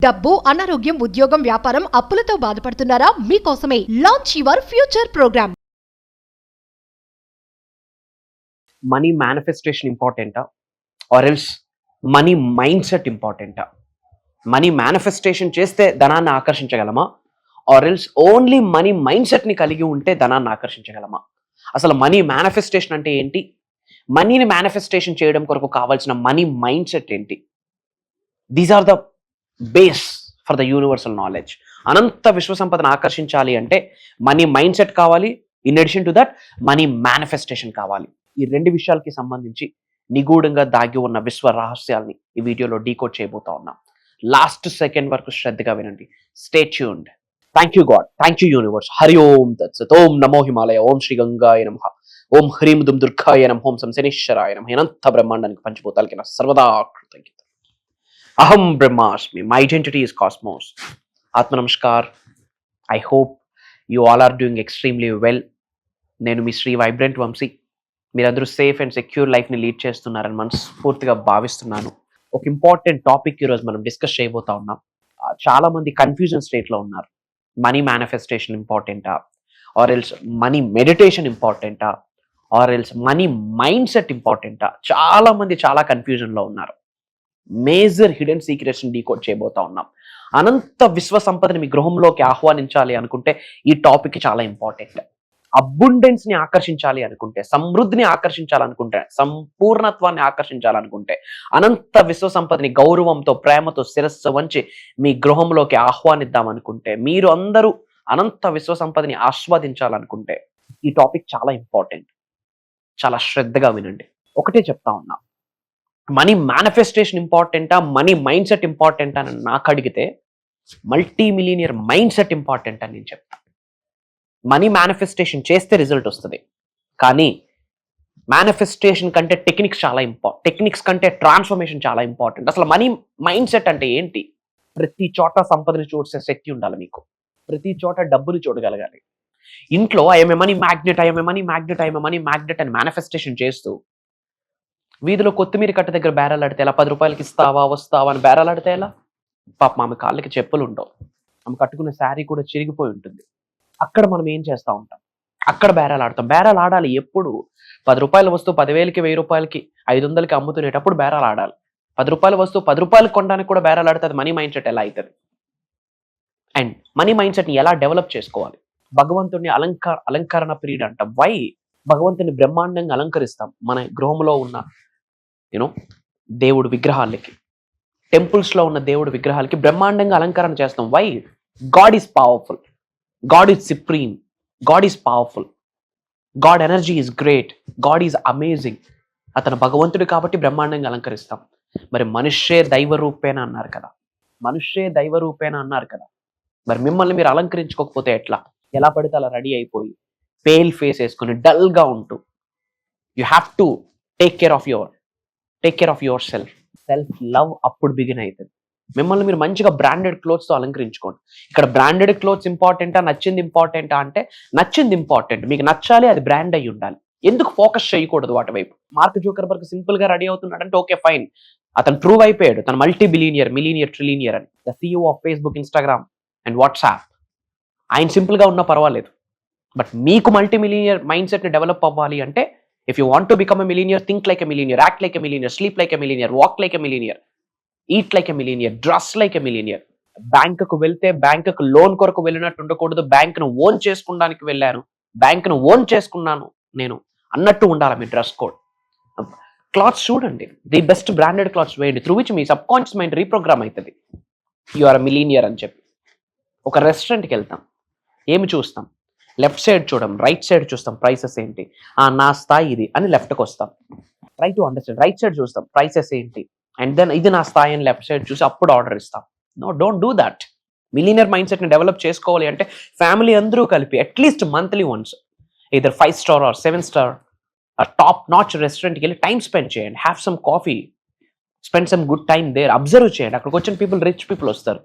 డబ్బు, అనారోగ్యం, ఉద్యోగం, వ్యాపారం, అప్పులతో బాధపడుతున్నారా? మీకోసమే launch your future program. Money manifestation ఇంపార్టెంటా or else money mind set ఇంపార్టెంటా? మనీ మేనిఫెస్టేషన్ చేస్తే ధనాన్ని ఆకర్షించగలమా or else only money mind సెట్ని కలిగి ఉంటే ధనాన్ని ఆకర్షించగలమా? అసలు మనీ మేనిఫెస్టేషన్ అంటే ఏంటి? మనీని మేనిఫెస్టేషన్ చేయడం కొరకు కావాల్సిన మనీ మైండ్ సెట్ ఏంటి? These are the base for the universal knowledge. అనంత విశ్వ సంపదను ఆకర్షించాలి అంటే మనీ మైండ్ సెట్ కావాలి. In addition to that money manifestation కావాలి. ఈ రెండు విషయాలకి సంబంధించి నిగూఢంగా దాగి ఉన్న విశ్వ రహస్యాల్ని ఈ వీడియోలో డీకోడ్ చేయబోతా ఉన్నాం. లాస్ట్ సెకండ్ వరకు శ్రద్ధగా వినండి. Stay tuned. Thank you God, thank you universe. Hari ఓం తత్సత్. ఓం నమో హిమాలయ, ఓం శ్రీ గంగాయ నమః, ఓం హ్రీం దుమ్ దుర్గాయ నమః, ఓం సం శనీశ్వరాయ నమః. అనంత బ్రహ్మాండానికి పంచభూతాలకి నా సర్వదా కృతజ్ఞత. అహం బ్రహ్మాస్మి. My identity is cosmos. ఆత్మ నమస్కార్. I hope you all are doing extremely well. నేను మీ శ్రీ వైబ్రెంట్ వంశీ. మీరందరూ సేఫ్ అండ్ సెక్యూర్ లైఫ్ని లీడ్ చేస్తున్నారని మనస్ఫూర్తిగా భావిస్తున్నాను. ఒక ఇంపార్టెంట్ టాపిక్ ఈరోజు మనం డిస్కస్ చేయబోతా ఉన్నాం. చాలా మంది కన్ఫ్యూజన్ స్టేట్లో ఉన్నారు. మనీ మేనిఫెస్టేషన్ ఇంపార్టెంటా ఆర్ ఎల్స్ మనీ మెడిటేషన్ ఇంపార్టెంటా or else money mind set ఇంపార్టెంటా? చాలా మంది చాలా కన్ఫ్యూజన్లో ఉన్నారు. మేజర్ హిడెన్ సీక్రెట్స్ని డీకోడ్ చేయబోతా ఉన్నాం. అనంత విశ్వ సంపదని మీ గృహంలోకి ఆహ్వానించాలి అనుకుంటే ఈ టాపిక్ చాలా ఇంపార్టెంట్. అబుండెన్స్ ని ఆకర్షించాలి అనుకుంటే, సమృద్ధిని ఆకర్షించాలనుకుంటే, సంపూర్ణత్వాన్ని ఆకర్షించాలనుకుంటే, అనంత విశ్వ సంపదని గౌరవంతో, ప్రేమతో శిరస్సు వంచి మీ గృహంలోకి ఆహ్వానిద్దామనుకుంటే, మీరు అందరూ అనంత విశ్వ సంపదని ఆస్వాదించాలనుకుంటే ఈ టాపిక్ చాలా ఇంపార్టెంట్. చాలా శ్రద్ధగా వినండి. ఒకటే చెప్తా ఉన్నా, మనీ మేనిఫెస్టేషన్ ఇంపార్టెంటా, మనీ మైండ్ సెట్ ఇంపార్టెంటా అని నాకు అడిగితే multi millionaire mind set important అని నేను చెప్తాను. మనీ మేనిఫెస్టేషన్ చేస్తే రిజల్ట్ వస్తుంది, కానీ మేనిఫెస్టేషన్ కంటే టెక్నిక్స్ కంటే ట్రాన్స్ఫర్మేషన్ చాలా ఇంపార్టెంట్. అసలు మనీ మైండ్ సెట్ అంటే ఏంటి? ప్రతి చోట సంపదని చూసే శక్తి ఉండాలి మీకు. ప్రతి చోట డబ్బుని చూడగలగాలి. ఇంట్లో ఐఎమ్ ఏ మనీ మ్యాగ్నెట్ అని మేనిఫెస్టేషన్ చేస్తూ వీధిలో కొత్తిమీర కట్ట దగ్గర బేరాలాడితే ఎలా? 10 రూపాయలకి ఇస్తావా వస్తావా అని బేరాలాడితే ఎలా? పాప ఆమె కాళ్ళకి చెప్పులు ఉండవు, ఆమె కట్టుకున్న శారీ కూడా చిరిగిపోయి ఉంటుంది. అక్కడ మనం ఏం చేస్తూ ఉంటాం? అక్కడ బేరాలాడతాం. బేరాలు ఆడాలి ఎప్పుడు? 10 రూపాయల వస్తువు 10,000కి 1000 రూపాయలకి 500కి అమ్ముతునేటప్పుడు బేరాలు ఆడాలి. 10 రూపాయల వస్తువు 10 రూపాయలకు కొనడానికి కూడా బేరాలాడితే అది మనీ మైండ్ సెట్ ఎలా అవుతుంది? అండ్ మనీ మైండ్ సెట్ని ఎలా డెవలప్ చేసుకోవాలి? భగవంతుడిని అలంకరణ పీరియడ్ అంట. వై? భగవంతుని బ్రహ్మాండంగా అలంకరిస్తాం మన గృహంలో ఉన్న దేవుడు విగ్రహాలకి, టెంపుల్స్లో ఉన్న దేవుడు విగ్రహాలకి బ్రహ్మాండంగా అలంకరణ చేస్తాం. Why? God is powerful, God is supreme, God is powerful, God energy is great, God is amazing. అతను భగవంతుడు కాబట్టి బ్రహ్మాండంగా అలంకరిస్తాం. మరి మనుష్యే దైవ రూపేణ అన్నారు కదా. మరి మిమ్మల్ని మీరు అలంకరించుకోకపోతే ఎట్లా? ఎలా పడితే అలా రెడీ అయిపోయి పేల్ ఫేస్ వేసుకుని డల్గా ఉంటూ, you have to take care of your self love అప్పుడు బిగిన్ అవుతుంది. మిమ్మల్ని మీరు మంచిగా బ్రాండెడ్ క్లోత్స్తో అలంకరించుకోండి. ఇక్కడ బ్రాండెడ్ క్లోత్స్ ఇంపార్టెంటా, నచ్చింది ఇంపార్టెంటా అంటే నచ్చింది ఇంపార్టెంట్. మీకు నచ్చాలి, అది బ్రాండ్ అయ్యి ఉండాలి. ఎందుకు ఫోకస్ చేయకూడదు వాటి వైపు? మార్క్ జూకర్బర్గ్ సింపుల్ గా రెడీ అవుతున్నాడు అంటే ఓకే ఫైన్, అతను ప్రూవ్ అయిపోయాడు. తను మల్టీ బిలియనియర్, మిలియనియర్, ట్రిలియనియర్ అని. The CEO of Facebook, Instagram and WhatsApp. ఆయన సింపుల్ గా ఉన్నా పర్వాలేదు, బట్ మీకు మల్టీ మిలియనియర్ మైండ్ సెట్ ని డెవలప్ అవ్వాలి అంటే, if you want to become a millionaire, think like a millionaire, act like a millionaire, sleep like a millionaire, walk like a millionaire, eat like a millionaire, dress like a millionaire. బ్యాంకుకు వెళ్తే బ్యాంకుకు loan కొరకు వెళ్ళినట్టు ఉండకూడదు. బ్యాంకును own చేసుకోవడానికి వెళ్ళాను, బ్యాంకును ఓన్ చేసుకున్నాను నేను అన్నట్టు ఉండాలి మీ డ్రెస్ కోడ్. క్లాత్స్ చూడండి, ది బెస్ట్ బ్రాండెడ్ క్లాత్స్ వేయండి, through which me sub conscious mind reprogram అవుతుంది. యు ఆర్ అ మిలీనియర్ అని చెప్పి. ఒక రెస్టారెంట్కి వెళ్తాం, ఏమి చూస్తాం? లెఫ్ట్ సైడ్ చూడం, రైట్ సైడ్ చూస్తాం, ప్రైసెస్ ఏంటి, నా స్థాయి ఇది అని లెఫ్ట్కి వస్తాం. Try to understand. Right side చూస్తాం, ప్రైసెస్ ఏంటి, అండ్ దెన్ ఇది నా స్థాయి అని లెఫ్ట్ సైడ్ చూసి అప్పుడు ఆర్డర్ ఇస్తాం. No, don't do that. Millionaire mind సెట్ని డెవలప్ చేసుకోవాలి అంటే ఫ్యామిలీ అందరూ కలిపి at least monthly once either 5 star or 7 star top notch రెస్టారెంట్కి వెళ్ళి టైం స్పెండ్ చేయండి. Have some coffee, spend some good time there. Observe చేయండి. అక్కడికి వచ్చిన పీపుల్ రిచ్ పీపుల్ వస్తారు.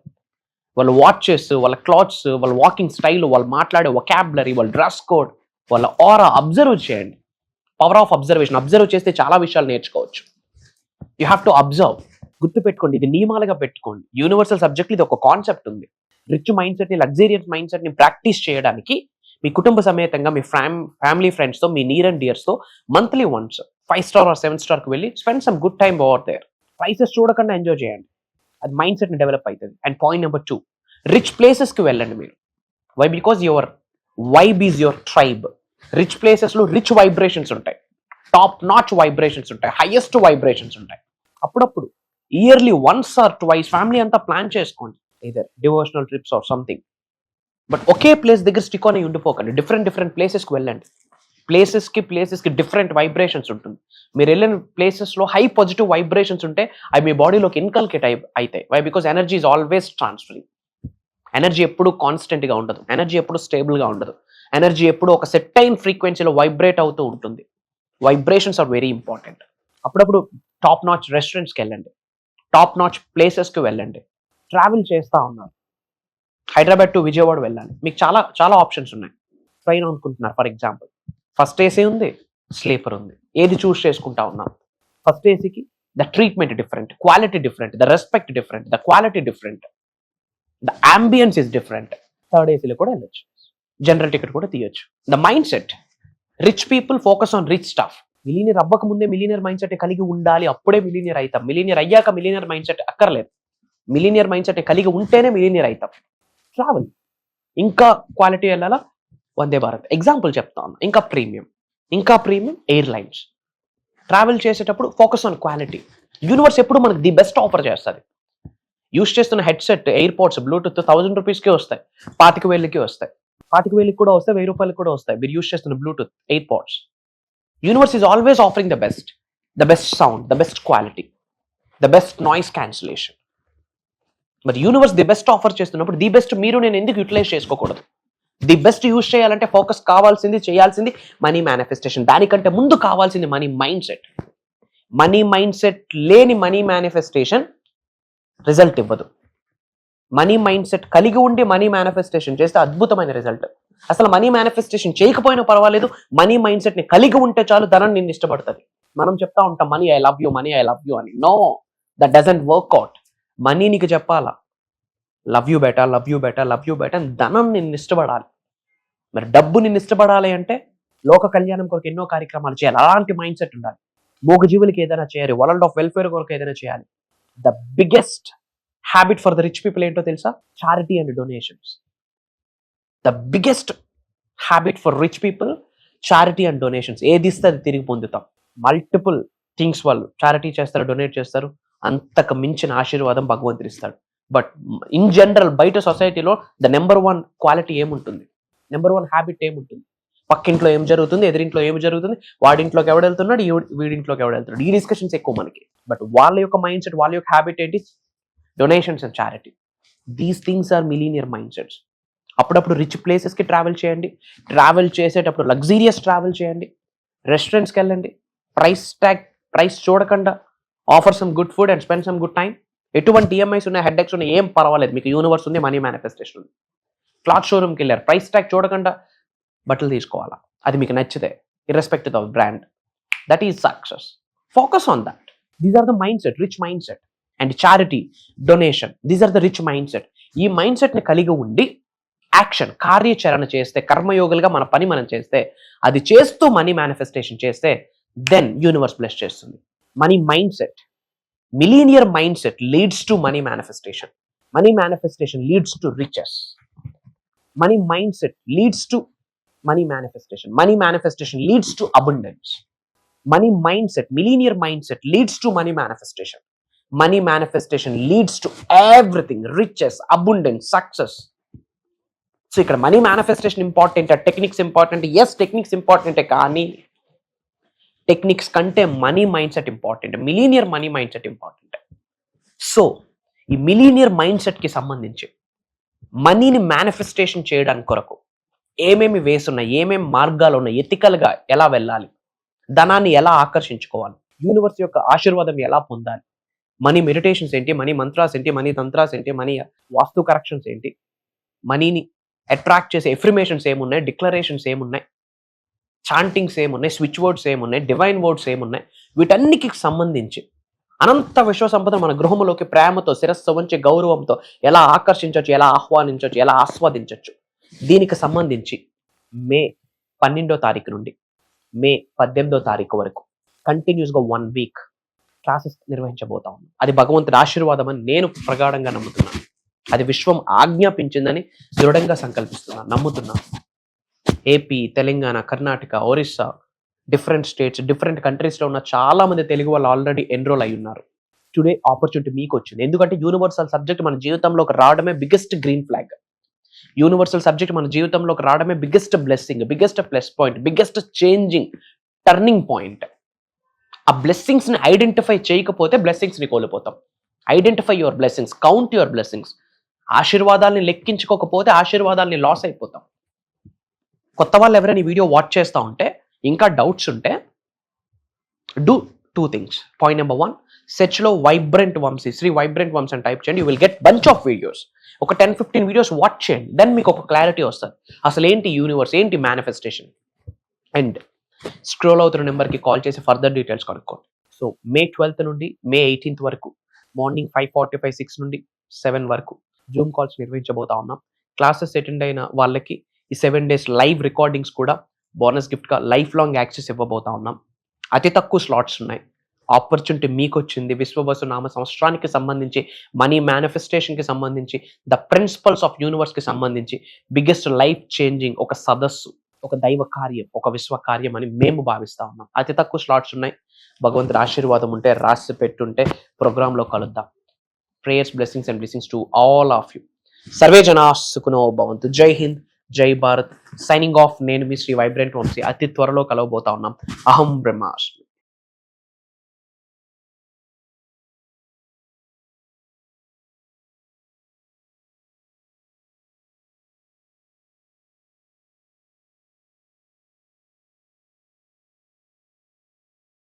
వాళ్ళ వాచెస్, వాళ్ళ క్లాత్స్, వాళ్ళ వాకింగ్ స్టైల్, వాళ్ళు మాట్లాడే వొకాబులరీ, వాళ్ళ డ్రెస్ కోడ్, వాళ్ళ ఆరా అబ్జర్వ్ చేయండి. Power of observation. అబ్జర్వ్ చేస్తే చాలా విషయాలు నేర్చుకోవచ్చు. You have to observe. గుర్తుపెట్టుకోండి, ఇది నియమాలుగా పెట్టుకోండి. యూనివర్సల్ సబ్జెక్ట్ ఇది ఒక కాన్సెప్ట్ ఉంది. రిచ్ మైండ్ సెట్ ని, లగ్జరియస్ మైండ్ సెట్ ని ప్రాక్టీస్ చేయడానికి మీ కుటుంబ సమేతంగా మీ ఫ్యామిలీ ఫ్రెండ్స్ తో, మీ నియర్ అండ్ డియర్స్ తో monthly once 5 star or 7 star కి వెళ్ళి spend some good time over there. Prices చూడకుండా ఎంజాయ్ చేయండి. అది మైండ్ సెట్ ని డెవలప్ అవుతుంది. And point number 2, rich places కి వెళ్ళండి మీరు. Why? Because your vibe is your tribe. Rich places లో రిచ్ వైబ్రేషన్స్ ఉంటాయి, టాప్ నాచ్ వైబ్రేషన్స్ ఉంటాయి, హైయెస్ట్ వైబ్రేషన్స్ ఉంటాయి. అప్పుడప్పుడు yearly once or twice family అంతా ప్లాన్ చేసుకోండి, either devotional trips or something. But okay place దగ్గర స్టిక్ అని ఉండిపోకండి. Different ప్లేసెస్కి వెళ్ళండి. ప్లేసెస్కి డిఫరెంట్ వైబ్రేషన్స్ ఉంటుంది. మీరు వెళ్ళిన ప్లేసెస్లో హై పాజిటివ్ వైబ్రేషన్స్ ఉంటే అవి మీ బాడీలోకి ఇన్కల్కేట్ అవుతాయి. Why? Because energy is always transferring. Energy ఎప్పుడు కాన్స్టెంట్గా ఉండదు, ఎనర్జీ ఎప్పుడు స్టేబుల్గా ఉండదు. ఎనర్జీ ఎప్పుడు ఒక సెట్ అయిన ఫ్రీక్వెన్సీలో వైబ్రేట్ అవుతూ ఉంటుంది. Vibrations are very important. అప్పుడప్పుడు టాప్ నాచ్ రెస్టారెంట్స్కి వెళ్ళండి, టాప్ నాచ్ ప్లేసెస్కి వెళ్ళండి. ట్రావెల్ చేస్తూ ఉన్నారు, హైదరాబాద్ టు విజయవాడ వెళ్ళాలి, మీకు చాలా చాలా ఆప్షన్స్ ఉన్నాయి. ట్రైన్ అనుకుంటున్నారు ఫర్ ఎగ్జాంపుల్, ఫస్ట్ ఏసీ ఉంది, స్లీపర్ ఉంది. ఏది చూస్ చేసుకుంటా ఉన్నాం? ఫస్ట్ ఏసీకి the treatment different, quality different, the respect different, the quality different, the ambience is different. Third ఏసీలో కూడా వెళ్ళొచ్చు, జనరల్ టికెట్ కూడా తీయొచ్చు. The mind set, rich people focus on rich stuff. Millionaire అవ్వక ముందే మిలీనియర్ మైండ్ సెట్ కలిగి ఉండాలి, అప్పుడే మిలీనియర్ అవుతాం. మిలీనియర్ అయ్యాక మిలీనియర్ మైండ్ సెట్ అక్కర్లేదు. మిలీనియర్ మైండ్ సెట్ కలిగి ఉంటేనే మిలీనియర్ అవుతాం. ట్రావెల్ ఇంకా క్వాలిటీ వెళ్ళాలా? వందే భారత్ ఎగ్జాంపుల్ చెప్తాను. ఇంకా ప్రీమియం ఎయిర్లైన్స్. ట్రావెల్ చేసేటప్పుడు ఫోకస్ ఆన్ క్వాలిటీ. యూనివర్స్ ఎప్పుడు మనకు ది బెస్ట్ ఆఫర్ చేస్తుంది. యూస్ చేస్తున్న హెడ్సెట్, ఎయిర్పోర్ట్స్, బ్లూటూత్ 1000 రూపీస్కే వస్తాయి, 25,000కి వస్తాయి, 25,000కి కూడా వస్తాయి, 1000 రూపాయలకి కూడా వస్తాయి. మీరు యూస్ చేస్తున్న Bluetooth, airports. Universe is always offering the best sound, the best quality, the best noise cancellation. మరి యూనివర్స్ ది బెస్ట్ ఆఫర్ చేస్తున్నప్పుడు ది బెస్ట్ మీరు నేను ఎందుకు యూటిలైజ్ చేసుకోకూడదు? ది బెస్ట్ యూజ్ చేయాలంటే ఫోకస్ కావాల్సింది, చేయాల్సింది మనీ మేనిఫెస్టేషన్. దానికంటే ముందు కావాల్సింది money mind set. Money mind set లేని మనీ మేనిఫెస్టేషన్ రిజల్ట్ ఇవ్వదు. మనీ మైండ్ సెట్ కలిగి ఉండి మనీ మేనిఫెస్టేషన్ చేస్తే అద్భుతమైన రిజల్ట్. అసలు మనీ మేనిఫెస్టేషన్ చేయకపోయినా పర్వాలేదు, మనీ మైండ్ సెట్ ని కలిగి ఉంటే చాలు, ధనం నిన్ను ఇష్టపడుతుంది. మనం చెప్తా ఉంటాం money I love you, money I love you అని. No, that doesn't work out. Money నీకు చెప్పాలా love you better, love you better, love you better అని. ధనం నిన్ను ఇష్టపడాలి. మరి డబ్బు నిన్ను ఇష్టపడాలి అంటే లోక కళ్యాణం కొరకు ఎన్నో కార్యక్రమాలు చేయాలి. అలాంటి మైండ్ సెట్ ఉండాలి. మూగజీవులకి ఏదైనా చేయాలి, వరల్డ్ ఆఫ్ వెల్ఫేర్ కొరకు ఏదైనా చేయాలి. The biggest habit for the rich people ఏంటో తెలుసా? Charity and donations. The biggest habit for rich people, charity and donations. ఏది ఇస్తే అది తిరిగి పొందుతాం. మల్టిపుల్ థింగ్స్ వాళ్ళు చారిటీ చేస్తారు, డొనేట్ చేస్తారు. అంతకు మించిన ఆశీర్వాదం భగవంతుడు ఇస్తాడు. బట్ ఇన్ జనరల్ బయట సొసైటీలో ద నెంబర్ 1 క్వాలిటీ ఏముంటుంది? నెంబర్ 1 హ్యాబిట్ ఏముంటుంది? పక్కింట్లో ఏం జరుగుతుంది, ఎదురింట్లో ఏం జరుగుతుంది, వాడింట్లోకి ఎవడు వెళ్తున్నాడు, వీడింట్లోకి ఎవడు వెళ్తున్నాడు, ఈ డిస్కషన్స్ ఎక్కువ మనకి. బట్ వాళ్ళ యొక్క మైండ్ సెట్, వాళ్ళ యొక్క హ్యాబిట్ ఏంటి? Donations and charity. These things are millionaire mind sets. అప్పుడప్పుడు రిచ్ ప్లేసెస్కి ట్రావెల్ చేయండి. ట్రావెల్ చేసేటప్పుడు లగ్జీరియస్ ట్రావెల్ చేయండి. రెస్టారెంట్స్కి వెళ్ళండి. ప్రైస్ చూడకుండా offer some good food and spend some good time. ఎటువంటి ఈఎంఐస్ ఉన్నాయి, హెడ్ఎక్స్ ఉన్నాయి, ఏం పర్వాలేదు. మీకు యూనివర్స్ ఉంది, మనీ మేనిఫెస్టేషన్ ఉంది. క్లాత్ షోరూమ్కి వెళ్ళారు, ప్రైస్ ట్యాగ్ చూడకుండా బట్టలు తీసుకోవాలా, అది మీకు నచ్చితే, irrespective of brand. That is success. Focus on that. These are the mind set, rich mind set. And charity, donation, these are the rich mind set. ఈ మైండ్ సెట్ని కలిగి ఉండి యాక్షన్, కార్యాచరణ చేస్తే, కర్మయోగులుగా మన పని మనం చేస్తే, అది చేస్తూ మనీ మేనిఫెస్టేషన్ చేస్తే, దెన్ యూనివర్స్ బ్లెస్ చేస్తుంది. Money mind set, millionaire mind set leads to money manifestation. Money manifestation leads to riches. Money mindset leads to money manifestation. Money manifestation leads to abundance. Money mindset, millennial mindset leads to money manifestation. Money manifestation leads to everything, riches, abundance, success. So ఇక్కడ money manifestation important, techniques important. Yes, techniques important, కానీ techniques కంటే money mind set important. Millionaire money mind set important. So ఈ millionaire mind సెట్కి సంబంధించి మనీని manifestation చేయడానికి కొరకు ఏమేమి వేస్ ఉన్నాయి, ఏమేమి మార్గాలు ఉన్నాయి, ఎథికల్గా ఎలా వెళ్ళాలి, ధనాన్ని ఎలా ఆకర్షించుకోవాలి, యూనివర్స్ యొక్క ఆశీర్వాదం ఎలా పొందాలి, మనీ మెడిటేషన్స్ ఏంటి, మనీ మంత్రాస్ ఏంటి, మనీ తంత్రాస్ ఏంటి, మనీ వాస్తు కరెక్షన్స్ ఏంటి, మనీని అట్రాక్ట్ చేసే ఎఫ్రిమేషన్స్ ఏమున్నాయి, డిక్లరేషన్స్ ఏమున్నాయి, చాంటింగ్స్ ఏమున్నాయి, స్విచ్ వర్డ్స్ ఏమున్నాయి, డివైన్ వర్డ్స్ ఏమున్నాయి, వీటన్నిటికి సంబంధించి అనంత విశ్వ సంపద మన గృహములోకి ప్రేమతో శిరస్సు వంచి గౌరవంతో ఎలా ఆకర్షించవచ్చు, ఎలా ఆహ్వానించవచ్చు, ఎలా ఆస్వాదించవచ్చు, దీనికి సంబంధించి మే 12వ తారీఖు నుండి మే 18వ తారీఖు వరకు కంటిన్యూస్గా 1 వీక్ క్లాసెస్ నిర్వహించబోతా ఉన్నాం. అది భగవంతుడి ఆశీర్వాదం అని నేను ప్రగాఢంగా నమ్ముతున్నాను. అది విశ్వం ఆజ్ఞాపించిందని దృఢంగా సంకల్పిస్తున్నాను, నమ్ముతున్నాను. AP, Telangana, Karnataka, Orissa, different states, different కంట్రీస్లో ఉన్న చాలా మంది తెలుగు వాళ్ళు ఆల్రెడీ ఎన్రోల్ అయి ఉన్నారు. టుడే ఆపర్చునిటీ మీకు వచ్చింది. ఎందుకంటే యూనివర్సల్ సబ్జెక్ట్ మన జీవితంలోకి రావడమే biggest green flag. Universal subject మన జీవితంలోకి రావడమే biggest blessing, biggest plus point, biggest changing turning point. ఆ బ్లెస్సింగ్స్ని ఐడెంటిఫై చేయకపోతే బ్లెస్సింగ్స్ని కోల్పోతాం. Identify your blessings, count your blessings. ఆశీర్వాదాలని లెక్కించుకోకపోతే ఆశీర్వాదాలని లాస్ అయిపోతాం. కొత్త వాళ్ళు ఎవరైనా ఈ వీడియో వాచ్ చేస్తూ ఉంటే, ఇంకా డౌట్స్ ఉంటే, డూ 2 things. పాయింట్ నెంబర్ 1, సెర్చ్లో వైబ్రెంట్ వంశీ, శ్రీ వైబ్రెంట్ వంశీ అని టైప్ చేయండి. You will get bunch of videos. ఒక 10-15 వీడియోస్ వాచ్ చేయండి. దెన్ మీకు ఒక క్లారిటీ వస్తుంది, అసలు ఏంటి యూనివర్స్, ఏంటి మేనిఫెస్టేషన్. అండ్ స్క్రోల్ అవుతున్న నెంబర్కి కాల్ చేసి ఫర్దర్ డీటెయిల్స్ కనుక్కోండి. సో మే 12th నుండి మే 18th వరకు మార్నింగ్ 5:45, 6 నుండి 7 వరకు జూమ్ కాల్స్ నిర్వహించబోతా ఉన్నాం. క్లాసెస్ అటెండ్ అయిన వాళ్ళకి ఈ 7 days లైవ్ రికార్డింగ్స్ కూడా బోనస్ గిఫ్ట్గా లైఫ్ లాంగ్ యాక్సెస్ ఇవ్వబోతా ఉన్నాం. అతి తక్కువ స్లాట్స్ ఉన్నాయి. ఆపర్చునిటీ మీకు వచ్చింది. విశ్వవసు నామ సంవత్సరానికి సంబంధించి, మనీ మేనిఫెస్టేషన్కి సంబంధించి, ద ప్రిన్సిపల్స్ ఆఫ్ యూనివర్స్కి సంబంధించి బిగ్గెస్ట్ లైఫ్ చేంజింగ్ ఒక సదస్సు, ఒక దైవ కార్యం, ఒక విశ్వ కార్యం అని మేము భావిస్తా ఉన్నాం. అతి తక్కువ స్లాట్స్ ఉన్నాయి. భగవంతుడి ఆశీర్వాదం ఉంటే, రాసి పెట్టుంటే ప్రోగ్రాంలో కలుద్దాం. Prayers, blessings and blessings to all of you. Survey జనా సుఖినో భవంతు. జై హింద్, జై భారత్. Signing off. నేను మీ శ్రీ వైబ్రెంట్ వంశీ. అతి త్వరలో కలవబోతా ఉన్నాం. అహం బ్రహ్మాస్మి.